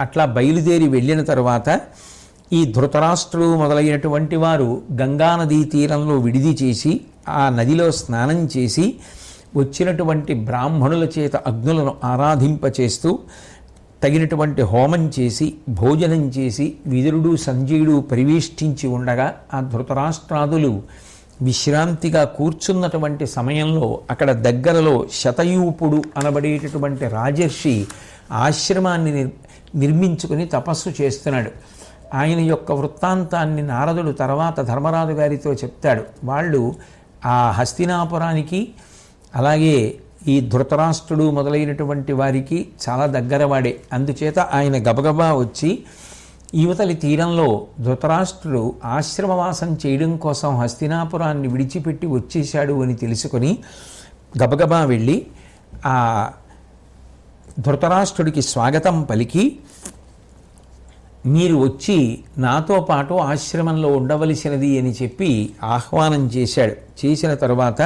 అట్లా బయలుదేరి వెళ్ళిన తరువాత ఈ ధృతరాష్ట్రుడు మొదలైనటువంటి వారు గంగానదీ తీరంలో విడిది చేసి ఆ నదిలో స్నానం చేసి వచ్చినటువంటి బ్రాహ్మణుల చేత అగ్నులను ఆరాధింపచేస్తూ తగినటువంటి హోమం చేసి భోజనం చేసి విదురుడు సంజయుడు పరివేష్టించి ఉండగా ఆ ధృతరాష్ట్రాదులు విశ్రాంతిగా కూర్చున్నటువంటి సమయంలో అక్కడ దగ్గరలో శతయూపుడు అనబడేటటువంటి రాజర్షి ఆశ్రమాన్ని నిర్మించుకుని తపస్సు చేస్తున్నాడు. ఆయన యొక్క వృత్తాంతాన్ని నారదుడు తర్వాత ధర్మరాజు గారితో చెప్తాడు. వాళ్ళు ఆ హస్తినాపురానికి అలాగే ఈ ధృతరాష్ట్రుడు మొదలైనటువంటి వారికి చాలా దగ్గరవాడే. అందుచేత ఆయన గబగబా వచ్చి యువతలి తీరంలో ధృతరాష్ట్రుడు ఆశ్రమవాసం చేయడం కోసం హస్తినాపురాన్ని విడిచిపెట్టి వచ్చేశాడు అని తెలుసుకొని గబగబా వెళ్ళి ఆ ధృతరాష్ట్రుడికి స్వాగతం పలికి, మీరు వచ్చి నాతో పాటు ఆశ్రమంలో ఉండవలసినది అని చెప్పి ఆహ్వానం చేశాడు. చేసిన తరువాత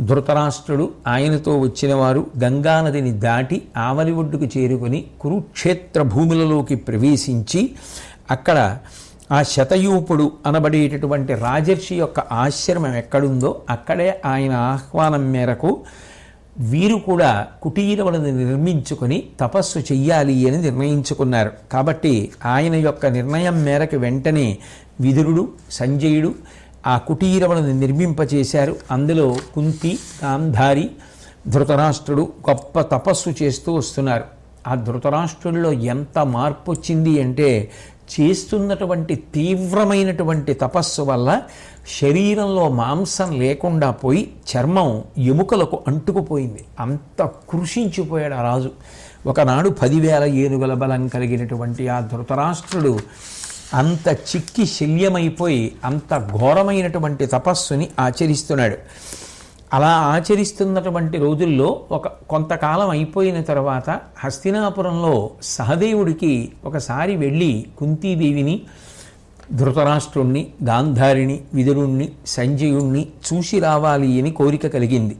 ధృతరాష్ట్రుడు ఆయనతో వచ్చిన వారు గంగానదిని దాటి ఆవలి ఒడ్డుకు చేరుకొని కురుక్షేత్ర భూములలోకి ప్రవేశించి అక్కడ ఆ శతయూపుడు అనబడేటటువంటి రాజర్షి యొక్క ఆశ్రమం ఎక్కడుందో అక్కడే ఆయన ఆహ్వానం మేరకు వీరు కూడా కుటీరములను నిర్మించుకొని తపస్సు చెయ్యాలి అని నిర్ణయించుకున్నారు. కాబట్టి ఆయన యొక్క నిర్ణయం మేరకు వెంటనే విదురుడు సంజయుడు ఆ కుటీరములను నిర్మింపచేశారు. అందులో కుంతి గాంధారి ధృతరాష్ట్రుడు గొప్ప తపస్సు చేస్తూ వస్తున్నారు. ఆ ధృతరాష్ట్రుల్లో ఎంత మార్పు వచ్చింది అంటే చేస్తున్నటువంటి తీవ్రమైనటువంటి తపస్సు వల్ల శరీరంలో మాంసం లేకుండా పోయి చర్మం ఎముకలకు అంటుకుపోయింది. అంత కృషించిపోయాడు ఆ రాజు. ఒకనాడు 10,000 ఏనుగుల బలం కలిగినటువంటి ఆ ధృతరాష్ట్రుడు అంత చిక్కి శల్యమైపోయి అంత ఘోరమైనటువంటి తపస్సుని ఆచరిస్తున్నాడు. అలా ఆచరిస్తున్నటువంటి రోజుల్లో కొంతకాలం అయిపోయిన తర్వాత హస్తినాపురంలో సహదేవుడికి ఒకసారి వెళ్ళి కుంతీదేవిని ధృతరాష్ట్రుణ్ణి గాంధారిని విదురుణ్ణి సంజయుణ్ణి చూసి రావాలి అని కోరిక కలిగింది.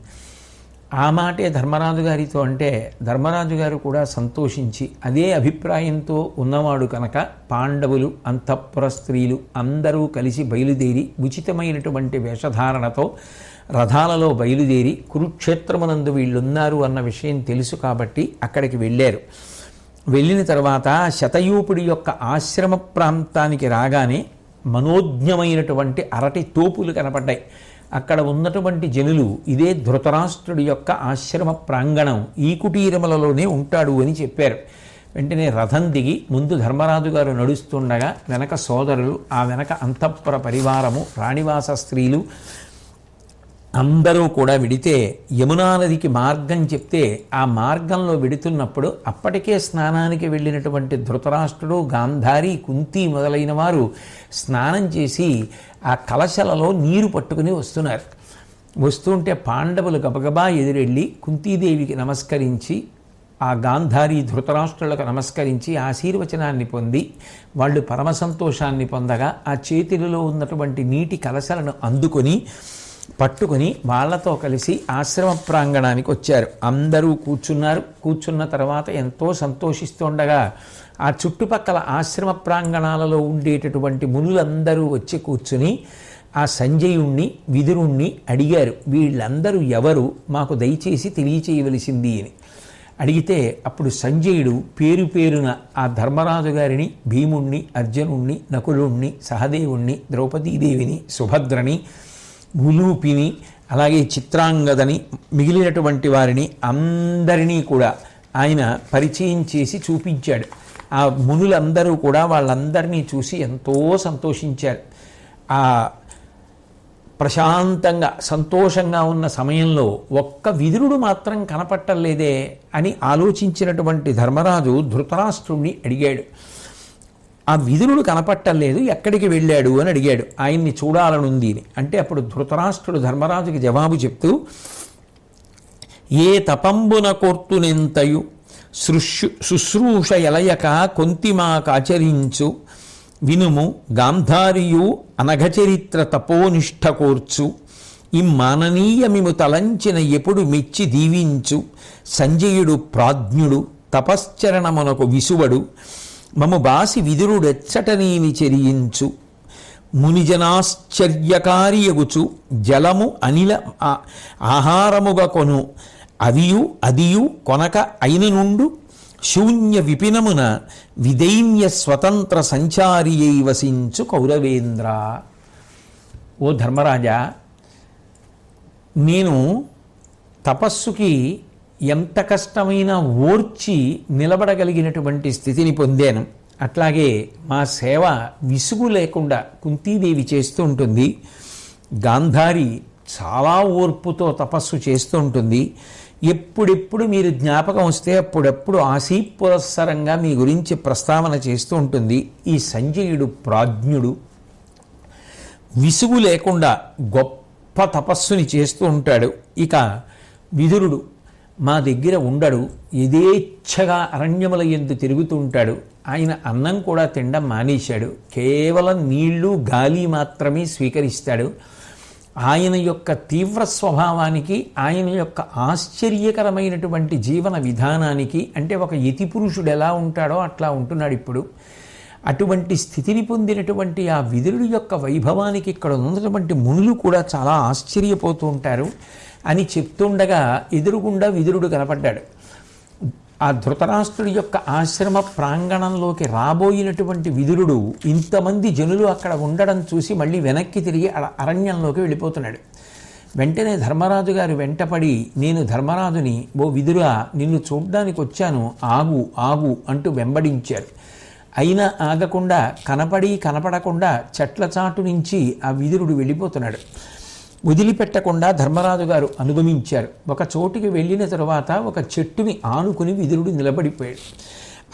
ఆ మాటే ధర్మరాజు గారితో అంటే ధర్మరాజు గారు కూడా సంతోషించి అదే అభిప్రాయంతో ఉన్నవాడు కనుక పాండవులు అంతఃపుర స్త్రీలు అందరూ కలిసి బయలుదేరి ఉచితమైనటువంటి వేషధారణతో రథాలలో బయలుదేరి కురుక్షేత్రమునందు వీళ్ళున్నారు అన్న విషయం తెలుసు కాబట్టి అక్కడికి వెళ్ళారు. వెళ్ళిన తర్వాత శతయూపుడి యొక్క ఆశ్రమ ప్రాంతానికి రాగానే మనోజ్ఞమైనటువంటి అరటి తోపులు కనపడ్డాయి. అక్కడ ఉన్నటువంటి జనులు ఇదే ధృతరాష్ట్రుడి యొక్క ఆశ్రమ ప్రాంగణం, ఈ కుటీరములలోనే ఉంటాడు అని చెప్పారు. వెంటనే రథం దిగి ముందు ధర్మరాజు గారు నడుస్తుండగా వెనక సోదరులు, ఆ వెనక అంతఃపుర పరివారము, రాణివాస స్త్రీలు అందరూ కూడా విడితే యమునా నదికి మార్గం చెప్తే ఆ మార్గంలో వెడుతున్నప్పుడు అప్పటికే స్నానానికి వెళ్ళినటువంటి ధృతరాష్ట్రుడు గాంధారి కుంతి మొదలైన వారు స్నానం చేసి ఆ కలశలలో నీరు పట్టుకుని వస్తున్నారు. వస్తుంటే పాండవులు గబగబా ఎదురెళ్ళి కుంతీదేవికి నమస్కరించి ఆ గాంధారి ధృతరాష్ట్రులకు నమస్కరించి ఆశీర్వచనాన్ని పొంది వాళ్ళు పరమ సంతోషాన్ని పొందగా ఆ చేతులలో ఉన్నటువంటి నీటి కలశలను అందుకొని పట్టుకుని వాళ్లతో కలిసి ఆశ్రమ ప్రాంగణానికి వచ్చారు. అందరూ కూర్చున్నారు. కూర్చున్న తర్వాత ఎంతో సంతోషిస్తుండగా ఆ చుట్టుపక్కల ఆశ్రమ ప్రాంగణాలలో ఉండేటటువంటి మునులందరూ వచ్చి కూర్చుని ఆ సంజయుణ్ణి విదురుణ్ణి అడిగారు, వీళ్ళందరూ ఎవరు, మాకు దయచేసి తెలియచేయవలసింది అని అడిగితే అప్పుడు సంజయుడు పేరు పేరున ఆ ధర్మరాజు గారిని, భీముణ్ణి, అర్జునుణ్ణి, నకులుణ్ణి, సహదేవుణ్ణి, ద్రౌపదీదేవిని, సుభద్రని, ఉలూపిని, అలాగే చిత్రాంగదని, మిగిలినటువంటి వారిని అందరినీ కూడా ఆయన పరిచయం చేసి చూపించాడు. ఆ మునులందరూ కూడా వాళ్ళందరినీ చూసి ఎంతో సంతోషించారు. ఆ ప్రశాంతంగా సంతోషంగా ఉన్న సమయంలో ఒక్క విదురుడు మాత్రం కనపట్టలేదే అని ఆలోచించినటువంటి ధర్మరాజు ధృతరాష్ట్రుణ్ణి అడిగాడు. ఆ విదురుడు కనపట్టలేదు, ఎక్కడికి వెళ్ళాడు అని అడిగాడు. ఆయన్ని చూడాలనుంది అని అంటే అప్పుడు ధృతరాష్ట్రుడు ధర్మరాజుకి జవాబు చెప్తూ, ఏ తపంబున కోర్తునెంతయు శుశ్రూష ఎలయక కొంతిమాకాచరించు వినుము గాంధారియు అనఘచరిత్ర తపోనిష్ఠ కోర్చు ఇమ్మాననీయమిము తలంచిన ఎప్పుడు మెచ్చి దీవించు సంజయుడు ప్రాజ్ఞుడు తపశ్చరణమునకు విసువడు మము బాసి విదురుడెచ్చటనీని చెరియించు మునిజనాశ్చర్యకారియగుచు జలము అనిల ఆహారముగా కొను అదియు కొనక అయిన నుండు శూన్య విపినమున విదైన్య స్వతంత్ర సంచారి అయి వసించు కౌరవేంద్ర. ఓ ధర్మరాజా, నేను తపస్సుకి ఎంత కష్టమైనా ఓర్చి నిలబడగలిగినటువంటి స్థితిని పొందాను. అట్లాగే మా సేవ విసుగు లేకుండా కుంతీదేవి చేస్తూ ఉంటుంది. గాంధారి చాలా ఓర్పుతో తపస్సు చేస్తూ ఉంటుంది. ఎప్పుడెప్పుడు మీరు జ్ఞాపకం వస్తే అప్పుడప్పుడు ఆశీపురస్సరంగా మీ గురించి ప్రస్తావన చేస్తూ ఉంటుంది. ఈ సంజయుడు ప్రాజ్ఞుడు, విసుగు లేకుండా గొప్ప తపస్సుని చేస్తూ ఉంటాడు. ఇక విదురుడు మా దగ్గర ఉండడు, యథేచ్ఛగా అరణ్యముల యందు తిరుగుతూ ఉంటాడు. ఆయన అన్నం కూడా తినడం మానేశాడు, కేవలం నీళ్లు గాలి మాత్రమే స్వీకరిస్తాడు. ఆయన యొక్క తీవ్ర స్వభావానికి, ఆయన యొక్క ఆశ్చర్యకరమైనటువంటి జీవన విధానానికి, అంటే ఒక యతి పురుషుడు ఎలా ఉంటాడో అట్లా ఉంటున్నాడు ఇప్పుడు. అటువంటి స్థితిని పొందినటువంటి ఆ విదురుడి యొక్క వైభవానికి ఇక్కడ ఉన్నటువంటి మునులు కూడా చాలా ఆశ్చర్యపోతూ ఉంటారు అని చెప్తుండగా ఎదురుగుండా విదురుడు కనపడ్డాడు. ఆ ధృతరాష్ట్రుడి యొక్క ఆశ్రమ ప్రాంగణంలోకి రాబోయినటువంటి విదురుడు ఇంతమంది జనులు అక్కడ ఉండడం చూసి మళ్ళీ వెనక్కి తిరిగి అరణ్యంలోకి వెళ్ళిపోతున్నాడు. వెంటనే ధర్మరాజు గారు వెంటపడి, నేను ధర్మరాజుని, ఓ విదురా, నిన్ను చూడ్డానికి వచ్చాను, ఆగు ఆగు అంటూ వెంబడించారు. అయినా ఆగకుండా, కనపడకుండా చెట్ల చాటు నుంచి ఆ విదురుడు వెళ్ళిపోతున్నాడు. వదిలిపెట్టకుండా ధర్మరాజు గారు అనుగమించారు. ఒక చోటుకి వెళ్ళిన తరువాత ఒక చెట్టుని ఆనుకుని విదురుడు నిలబడిపోయాడు.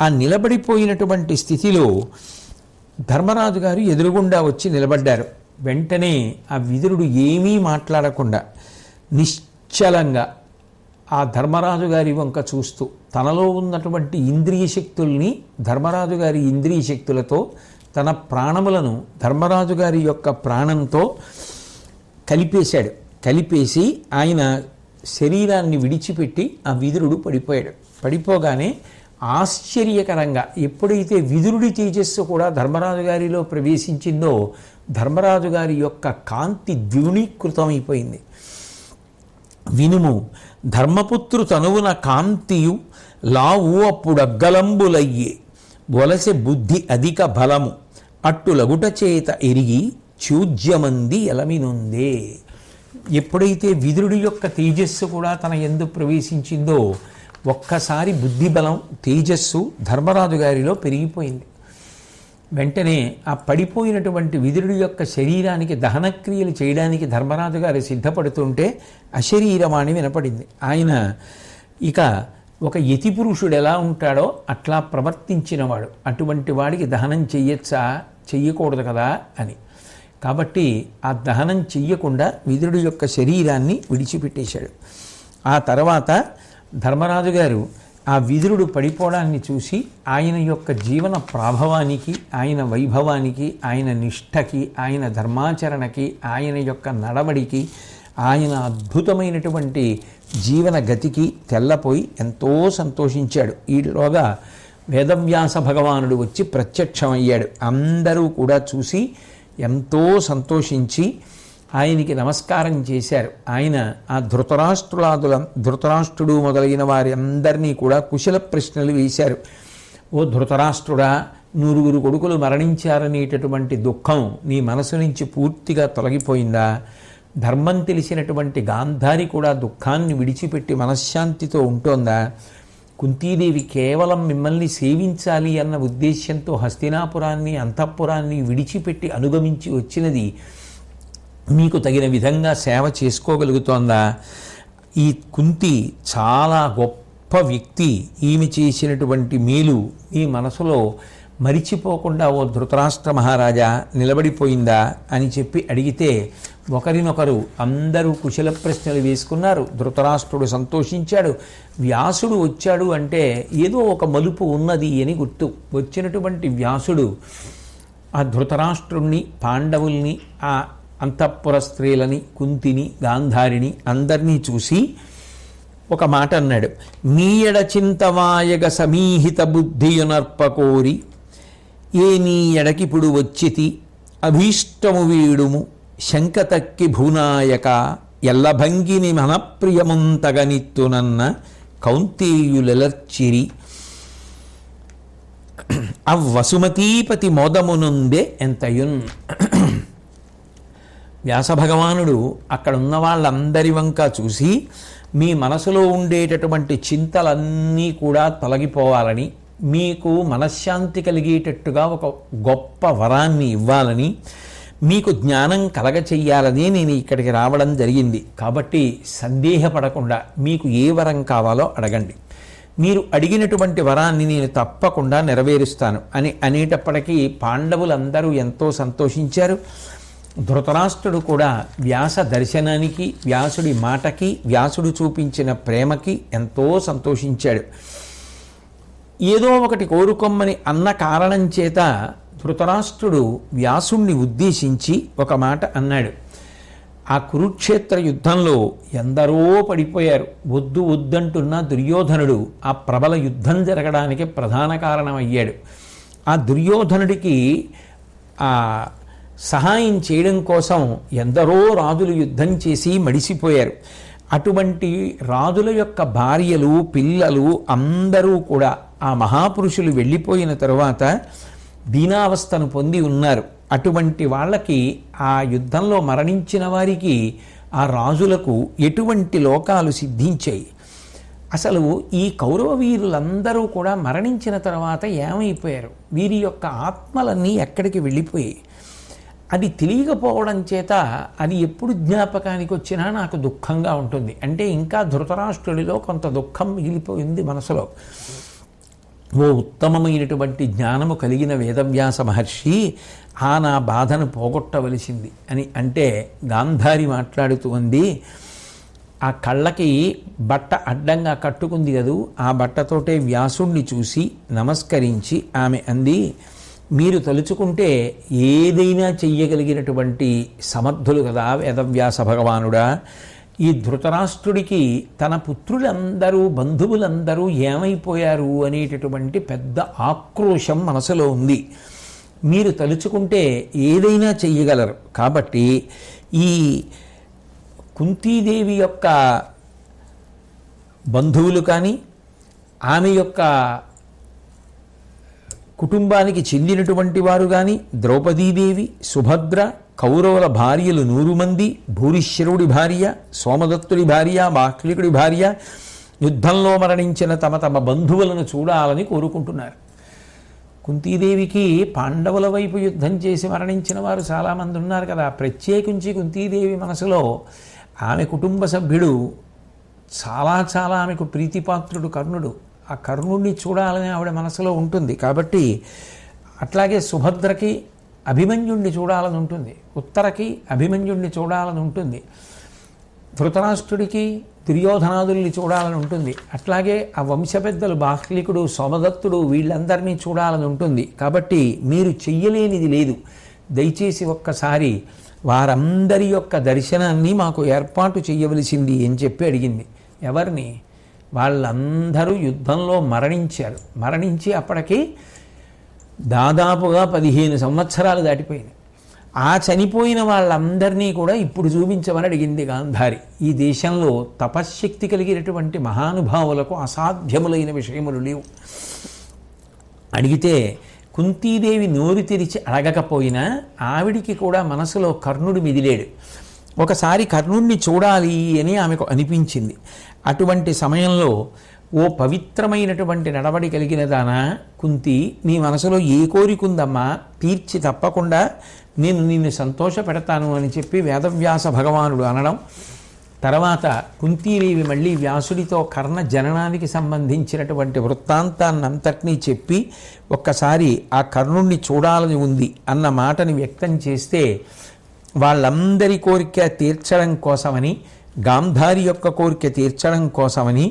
ఆ నిలబడిపోయినటువంటి స్థితిలో ధర్మరాజు గారు ఎదురుగుండా వచ్చి నిలబడ్డారు. వెంటనే ఆ విదురుడు ఏమీ మాట్లాడకుండా నిశ్చలంగా ఆ ధర్మరాజు గారి వంక చూస్తూ తనలో ఉన్నటువంటి ఇంద్రియ శక్తుల్ని ధర్మరాజు గారి ఇంద్రియ శక్తులతో, తన ప్రాణములను ధర్మరాజు గారి యొక్క ప్రాణంతో కలిపేశాడు. కలిపేసి ఆయన శరీరాన్ని విడిచిపెట్టి ఆ విదురుడు పడిపోయాడు. పడిపోగానే ఆశ్చర్యకరంగా ఎప్పుడైతే విదురుడి తేజస్సు కూడా ధర్మరాజు గారిలో ప్రవేశించిందో ధర్మరాజు గారి యొక్క కాంతి ద్విగుణీకృతమైపోయింది. వినుము, ధర్మపుత్రు తనువున కాంతియు లావు అప్పుడగ్గలంబులయ్యే వలసె బుద్ధి అధిక బలము అట్టు లగుట చేత ఎరిగి చూజ్యమంది ఎలమినుందే. ఎప్పుడైతే విదురుడి యొక్క తేజస్సు కూడా తన యందు ప్రవేశించిందో ఒక్కసారి బుద్ధిబలం, తేజస్సు ధర్మరాజు గారిలో పెరిగిపోయింది. వెంటనే ఆ పడిపోయినటువంటి విదురుడి యొక్క శరీరానికి దహనక్రియలు చేయడానికి ధర్మరాజు గారు సిద్ధపడుతుంటే అశరీరవాణి వినపడింది. ఆయన ఇక ఒక యతి పురుషుడు ఎలా ఉంటాడో అట్లా ప్రవర్తించినవాడు, అటువంటి వాడికి దహనం చెయ్యొచ్చా, చెయ్యకూడదు కదా అని. కాబట్టి ఆ దహనం చెయ్యకుండా విదురుడి యొక్క శరీరాన్ని విడిచిపెట్టేశాడు. ఆ తర్వాత ధర్మరాజు గారు ఆ విదురుడు పడిపోవడాన్ని చూసి ఆయన యొక్క జీవన ప్రాభవానికి, ఆయన వైభవానికి, ఆయన నిష్ఠకి, ఆయన ధర్మాచరణకి, ఆయన యొక్క నడవడికి, ఆయన అద్భుతమైనటువంటి జీవన గతికి తెల్లపోయి ఎంతో సంతోషించాడు. ఈలోగా వేదవ్యాస భగవానుడు వచ్చి ప్రత్యక్షమయ్యాడు. అందరూ కూడా చూసి ఎంతో సంతోషించి ఆయనకి నమస్కారం చేశారు. ఆయన ఆ ధృతరాష్ట్రుడు మొదలైన వారి అందరినీ కూడా కుశల ప్రశ్నలు వేశారు. ఓ ధృతరాష్ట్రుడా, 9 కొడుకులు మరణించారనేటటువంటి దుఃఖం నీ మనసు నుంచి పూర్తిగా తొలగిపోయిందా? ధర్మం తెలిసినటువంటి గాంధారి కూడా దుఃఖాన్ని విడిచిపెట్టి మనశ్శాంతితో ఉంటోందా? కుంతీదేవి కేవలం మిమ్మల్ని సేవించాలి అన్న ఉద్దేశ్యంతో హస్తినాపురాన్ని, అంతఃపురాన్ని విడిచిపెట్టి అనుగమించి వచ్చినది మీకు తగిన విధంగా సేవ చేసుకోగలుగుతోందా? ఈ కుంతి చాలా గొప్ప వ్యక్తి, ఈమె చేసినటువంటి మేలు ఈ మనసులో మరిచిపోకుండా ఓ ధృతరాష్ట్ర మహారాజా నిలబడిపోయిందా అని చెప్పి అడిగితే ఒకరినొకరు అందరూ కుశల ప్రశ్నలు వేసుకున్నారు. ధృతరాష్ట్రుడు సంతోషించాడు. వ్యాసుడు వచ్చాడు అంటే ఏదో ఒక మలుపు ఉన్నది అని గుర్తు. వచ్చినటువంటి వ్యాసుడు ఆ ధృతరాష్ట్రుణ్ణి, పాండవుల్ని, ఆ అంతఃపుర స్త్రీలని, కుంతిని, గాంధారిని అందరినీ చూసి ఒక మాట అన్నాడు. మీయడ చింతవాయగ సమీహిత బుద్ధియునర్పకోరి ఏ నీ ఎడకిప్పుడు వచ్చితి అభీష్టము వీడుము శంక తక్కి భూనాయక ఎల్లభంగిని మనప్రియముంతగనిత్తునన్న కౌంతేయులెలర్చిరి అవ్వసుమతీపతి మోదమునుందే ఎంతయున్. వ్యాసభగవానుడు అక్కడున్న వాళ్ళందరి వంక చూసి మీ మనసులో ఉండేటటువంటి చింతలన్నీ కూడా తొలగిపోవాలని, మీకు మనశ్శాంతి కలిగేటట్టుగా ఒక గొప్ప వరాన్ని ఇవ్వాలని, మీకు జ్ఞానం కలగచెయ్యాలని నేను ఇక్కడికి రావడం జరిగింది. కాబట్టి సందేహపడకుండా మీకు ఏ వరం కావాలో అడగండి, మీరు అడిగినటువంటి వరాన్ని నేను తప్పకుండా నెరవేరుస్తాను అని అనేటప్పటికీ పాండవులందరూ ఎంతో సంతోషించారు. ధృతరాష్ట్రుడు కూడా వ్యాస దర్శనానికి, వ్యాసుడి మాటకి, వ్యాసుడు చూపించిన ప్రేమకి ఎంతో సంతోషించాడు. ఏదో ఒకటి కోరుకొమ్మని అన్న కారణం చేత ధృతరాష్ట్రుడు వ్యాసుణ్ణి ఉద్దేశించి ఒక మాట అన్నాడు. ఆ కురుక్షేత్ర యుద్ధంలో ఎందరో పడిపోయారు. వద్దు వద్దంటున్న దుర్యోధనుడు ఆ ప్రబల యుద్ధం జరగడానికి ప్రధాన కారణమయ్యాడు. ఆ దుర్యోధనుడికి ఆ సహాయం చేయడం కోసం ఎందరో రాజులు యుద్ధం చేసి మడిసిపోయారు. అటువంటి రాజుల యొక్క భార్యలు, పిల్లలు అందరూ కూడా ఆ మహాపురుషులు వెళ్ళిపోయిన తరువాత దీనావస్థను పొంది ఉన్నారు. అటువంటి వాళ్ళకి, ఆ యుద్ధంలో మరణించిన వారికి, ఆ రాజులకు ఎటువంటి లోకాలు సిద్ధించాయి? అసలు ఈ కౌరవ వీరులందరూ కూడా మరణించిన తర్వాత ఏమైపోయారు? వీరి యొక్క ఆత్మలన్నీ ఎక్కడికి వెళ్ళిపోయాయి? అది తెలియకపోవడం చేత అది ఎప్పుడు జ్ఞాపకానికి వచ్చినా నాకు దుఃఖంగా ఉంటుంది. అంటే ఇంకా ధృతరాష్ట్రుడిలో కొంత దుఃఖం మిగిలిపోయింది మనసులో. ఓ ఉత్తమమైనటువంటి జ్ఞానము కలిగిన వేదవ్యాస మహర్షి, నా బాధను పోగొట్టవలసింది అని అంటే గాంధారి మాట్లాడుతూ ఉంది. ఆ కళ్ళకి బట్ట అడ్డంగా కట్టుకుంది కదూ, ఆ బట్టతోటే వ్యాసుణ్ణి చూసి నమస్కరించి ఆమె అంది, మీరు తలుచుకుంటే ఏదైనా చెయ్యగలిగినటువంటి సమర్థులు కదా వేదవ్యాస భగవానుడా. ఈ ధృతరాష్ట్రుడికి తన పుత్రులందరూ, బంధువులందరూ ఏమైపోయారు అనేటటువంటి పెద్ద ఆక్రోశం మనసులో ఉంది. మీరు తలుచుకుంటే ఏదైనా చెయ్యగలరు. కాబట్టి ఈ కుంతీదేవి యొక్క బంధువులు కానీ, ఆమె యొక్క కుటుంబానికి చెందినటువంటి వారు కానీ, ద్రౌపదీదేవి, సుభద్ర, కౌరవుల భార్యలు 100 మంది, భూరిశ్రవుడి భార్య, సోమదత్తుడి భార్య, బాహ్లికుడి భార్య యుద్ధంలో మరణించిన తమ తమ బంధువులను చూడాలని కోరుకుంటున్నారు. కుంతీదేవికి పాండవుల వైపు యుద్ధం చేసి మరణించిన వారు చాలామంది ఉన్నారు కదా. ప్రత్యేకించి కుంతీదేవి మనసులో ఆమె కుటుంబ సభ్యుడు చాలా చాలా ఆమెకు ప్రీతిపాత్రుడు కర్ణుడు. ఆ కర్ణుడిని చూడాలని ఆవిడ మనసులో ఉంటుంది. కాబట్టి అట్లాగే సుభద్రకి అభిమన్యుణ్ణి చూడాలని ఉంటుంది, ఉత్తరకి అభిమన్యుణ్ణి చూడాలని ఉంటుంది, ధృతరాష్ట్రుడికి దుర్యోధనాదుల్ని చూడాలని ఉంటుంది, అట్లాగే ఆ వంశ పెద్దలు బాహ్లికుడు, సోమదత్తుడు వీళ్ళందరినీ చూడాలని ఉంటుంది. కాబట్టి మీరు చెయ్యలేనిది లేదు, దయచేసి ఒక్కసారి వారందరి యొక్క దర్శనాన్ని మాకు ఏర్పాటు చేయవలసింది అని చెప్పి అడిగింది. ఎవరిని? వాళ్ళందరూ యుద్ధంలో మరణించారు. మరణించి అప్పటికి దాదాపుగా 15 సంవత్సరాలు దాటిపోయింది. ఆ చనిపోయిన వాళ్ళందరినీ కూడా ఇప్పుడు చూపించమని అడిగింది గాంధారి. ఈ దేశంలో తపశ్శక్తి కలిగినటువంటి మహానుభావులకు అసాధ్యములైన విషయములు లేవు. అడిగితే కుంతీదేవి నోరు తెరిచి అడగకపోయినా ఆవిడికి కూడా మనసులో కర్ణుడు మిదిలేడు. ఒకసారి కర్ణుడిని చూడాలి అని ఆమెకు అనిపించింది. అటువంటి సమయంలో, ఓ పవిత్రమైనటువంటి నడవడి కలిగిన దానా కుంతి, నీ మనసులో ఏ కోరికుందమ్మా, తీర్చి తప్పకుండా నేను నిన్ను సంతోష పెడతాను అని చెప్పి వేదవ్యాస భగవానుడు అనడం. తర్వాత కుంతీదేవి మళ్ళీ వ్యాసుడితో కర్ణ జననానికి సంబంధించినటువంటి వృత్తాంతాన్నంతటినీ చెప్పి ఒక్కసారి ఆ కర్ణుణ్ణి చూడాలని ఉంది అన్న మాటని వ్యక్తం చేస్తే, వాళ్ళందరి కోరిక తీర్చడం కోసమని, గాంధారి యొక్క కోరిక తీర్చడం కోసమని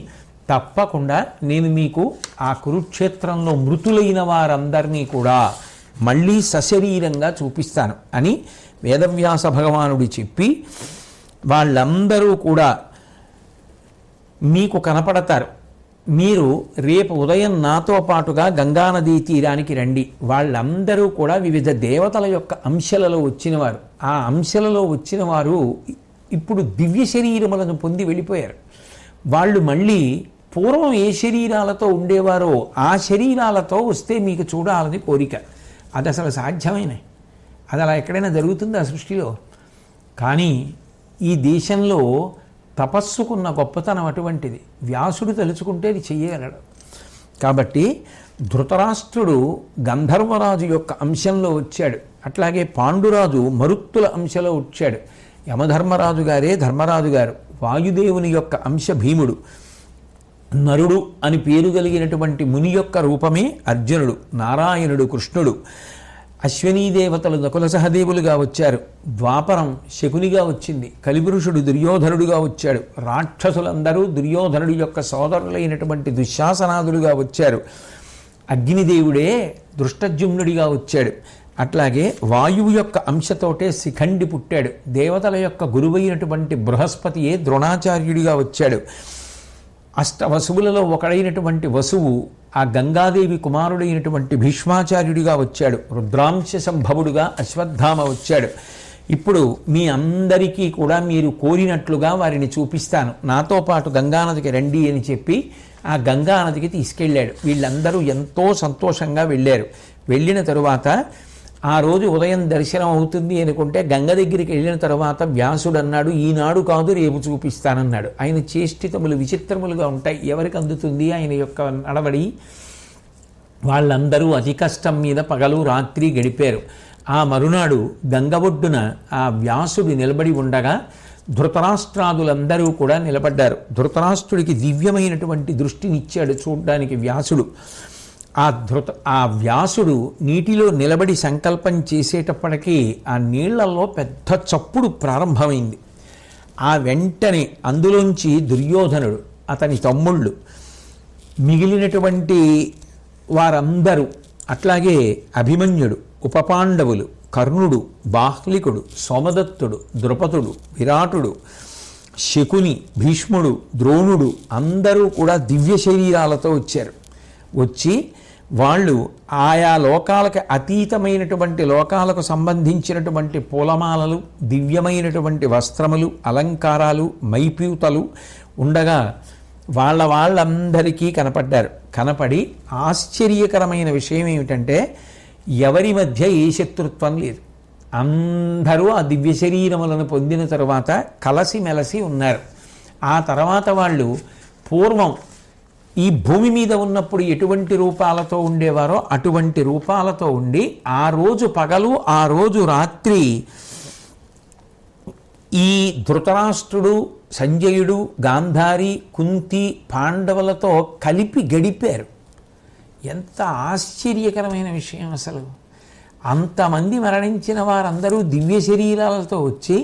తప్పకుండా నేను మీకు ఆ కురుక్షేత్రంలో మృతులైన వారందరినీ కూడా మళ్ళీ సశరీరంగా చూపిస్తాను అని వేదవ్యాస భగవానుడు చెప్పి, వాళ్ళందరూ కూడా మీకు కనపడతారు. మీరు రేపు ఉదయం నాతో పాటుగా గంగానదీ తీరానికి రండి. వాళ్ళందరూ కూడా వివిధ దేవతల యొక్క అంశలలో వచ్చినవారు. ఆ అంశలలో వచ్చిన వారు ఇప్పుడు దివ్య శరీరములను పొంది వెళ్ళిపోయారు. వాళ్ళు మళ్ళీ పూర్వం ఏ శరీరాలతో ఉండేవారో ఆ శరీరాలతో వస్తే మీకు చూడాలని కోరిక. అది అసలు సాధ్యమైన, అది అలా ఎక్కడైనా జరుగుతుందా సృష్టిలో? కానీ ఈ దేశంలో తపస్సుకున్న గొప్పతనం అటువంటిది. వ్యాసుడు తలుచుకుంటే అది చెయ్యగలడు. కాబట్టి ధృతరాష్ట్రుడు గంధర్వరాజు యొక్క అంశంలో వచ్చాడు. అట్లాగే పాండురాజు మరుత్తుల అంశలో వచ్చాడు. యమధర్మరాజు గారే ధర్మరాజు గారు. వాయుదేవుని యొక్క అంశ భీముడు. నరుడు అని పేరు కలిగినటువంటి ముని యొక్క రూపమే అర్జునుడు. నారాయణుడు కృష్ణుడు. అశ్వినీ దేవతలు నకుల సహదేవులుగా వచ్చారు. ద్వాపరం శకునిగా వచ్చింది. కలిపురుషుడు దుర్యోధనుడుగా వచ్చాడు. రాక్షసులందరూ దుర్యోధనుడి యొక్క సోదరులైనటువంటి దుశ్శాసనాదులుగా వచ్చారు. అగ్నిదేవుడే దృష్టజుమ్నుడిగా వచ్చాడు. అట్లాగే వాయువు యొక్క అంశతోటే శిఖండి పుట్టాడు. దేవతల యొక్క గురువైనటువంటి బృహస్పతియే ద్రోణాచార్యుడిగా వచ్చాడు. అష్టవసువులలో ఒకడైనటువంటి వసువు ఆ గంగాదేవి కుమారుడైనటువంటి భీష్మాచార్యుడిగా వచ్చాడు. రుద్రాంశ సంభవుడుగా అశ్వత్థామ వచ్చాడు. ఇప్పుడు మీ అందరికీ కూడా మీరు కోరినట్లుగా వారిని చూపిస్తాను, నాతో పాటు గంగానదికి రండి అని చెప్పి ఆ గంగానదికి తీసుకెళ్ళాడు. వీళ్ళందరూ ఎంతో సంతోషంగా వెళ్ళారు. వెళ్ళిన తరువాత ఆ రోజు ఉదయం దర్శనం అవుతుంది అనుకుంటే గంగ దగ్గరికి వెళ్ళిన తర్వాత వ్యాసుడు అన్నాడు, ఈనాడు కాదు రేపు చూపిస్తానన్నాడు. ఆయన చేష్టితములు విచిత్రములుగా ఉంటాయి. ఎవరికి అందుతుంది ఆయన యొక్క నడవడి? వాళ్ళందరూ అతి కష్టం మీద పగలు రాత్రి గడిపారు. ఆ మరునాడు గంగ ఒడ్డున ఆ వ్యాసుడు నిలబడి ఉండగా ధృతరాష్ట్రాదులందరూ కూడా నిలబడ్డారు. ధృతరాష్ట్రుడికి దివ్యమైనటువంటి దృష్టినిచ్చాడు చూడ్డానికి వ్యాసుడు. ఆ వ్యాసుడు నీటిలో నిలబడి సంకల్పం చేసేటప్పటికీ ఆ నీళ్లలో పెద్ద చప్పుడు ప్రారంభమైంది. ఆ వెంటనే అందులోంచి దుర్యోధనుడు, అతని తమ్ముళ్ళు, మిగిలినటువంటి వారందరూ, అట్లాగే అభిమన్యుడు, ఉపపాండవులు, కర్ణుడు, బాహ్లికుడు, సోమదత్తుడు, ద్రుపదుడు, విరాటుడు, శకుని, భీష్ముడు, ద్రోణుడు అందరూ కూడా దివ్య శరీరాలతో వచ్చారు. వచ్చి వాళ్ళు ఆయా లోకాలకు అతీతమైనటువంటి లోకాలకు సంబంధించినటువంటి పూలమాలలు, దివ్యమైనటువంటి వస్త్రములు, అలంకారాలు, మైప్యూతలు ఉండగా వాళ్ళందరికీ కనపడ్డారు. కనపడి ఆశ్చర్యకరమైన విషయం ఏమిటంటే ఎవరి మధ్య ఏ శత్రుత్వం లేదు. అందరూ ఆ దివ్య శరీరములను పొందిన తరువాత కలసిమెలసి ఉన్నారు. ఆ తర్వాత వాళ్ళు పూర్వం ఈ భూమి మీద ఉన్నప్పుడు ఎటువంటి రూపాలతో ఉండేవారో అటువంటి రూపాలతో ఉండి ఆ రోజు పగలు ఆ రోజు రాత్రి ఈ ధృతరాష్ట్రుడు, సంజయుడు, గాంధారి, కుంతి, పాండవులతో కలిపి గడిపారు. ఎంత ఆశ్చర్యకరమైన విషయం అసలు! అంతమంది మరణించిన వారందరూ దివ్య శరీరాలతో వచ్చి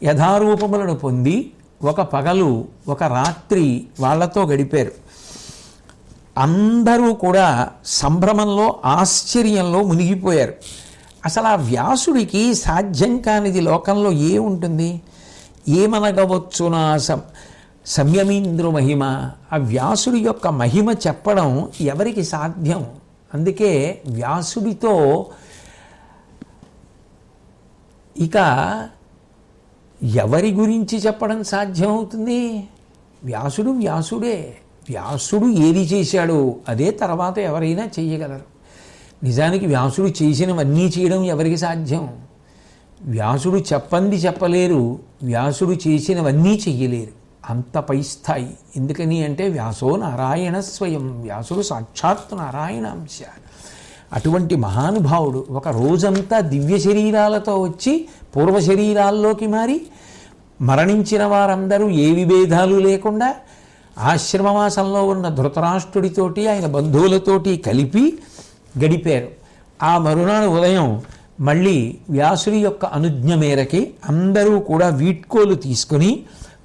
యథారూపములను పొంది ఒక పగలు ఒక రాత్రి వాళ్లతో గడిపారు. అందరూ కూడా సంభ్రమంలో ఆశ్చర్యంలో మునిగిపోయారు. అసలు ఆ వ్యాసుడికి సాధ్యం కానిది లోకంలో ఏముంటుంది? ఏమనగవచ్చునా సంయమీంద్రు మహిమ. ఆ వ్యాసుడి యొక్క మహిమ చెప్పడం ఎవరికి సాధ్యం? అందుకే వ్యాసుడితో ఇక ఎవరి గురించి చెప్పడం సాధ్యమవుతుంది? వ్యాసుడు వ్యాసుడే. వ్యాసుడు ఏది చేశాడో అదే తర్వాత ఎవరైనా చెయ్యగలరు. నిజానికి వ్యాసుడు చేసినవన్నీ చేయడం ఎవరికి సాధ్యం? వ్యాసుడు చెప్పంది చెప్పలేరు, వ్యాసుడు చేసినవన్నీ చెయ్యలేరు. అంత పై స్థాయి. ఎందుకని అంటే వ్యాసో నారాయణ స్వయం, వ్యాసుడు సాక్షాత్తు నారాయణ అంశ. అటువంటి మహానుభావుడు ఒక రోజంతా దివ్య శరీరాలతో వచ్చి పూర్వ శరీరాల్లోకి మారి మరణించిన వారందరూ ఏ విభేదాలు లేకుండా ఆశ్రమవాసంలో ఉన్న ధృతరాష్ట్రుడితోటి ఆయన బంధువులతోటి కలిపి గడిపారు. ఆ మరునాడు ఉదయం మళ్ళీ వ్యాసుడి యొక్క అనుజ్ఞ మేరకి అందరూ కూడా వీడ్కోలు తీసుకుని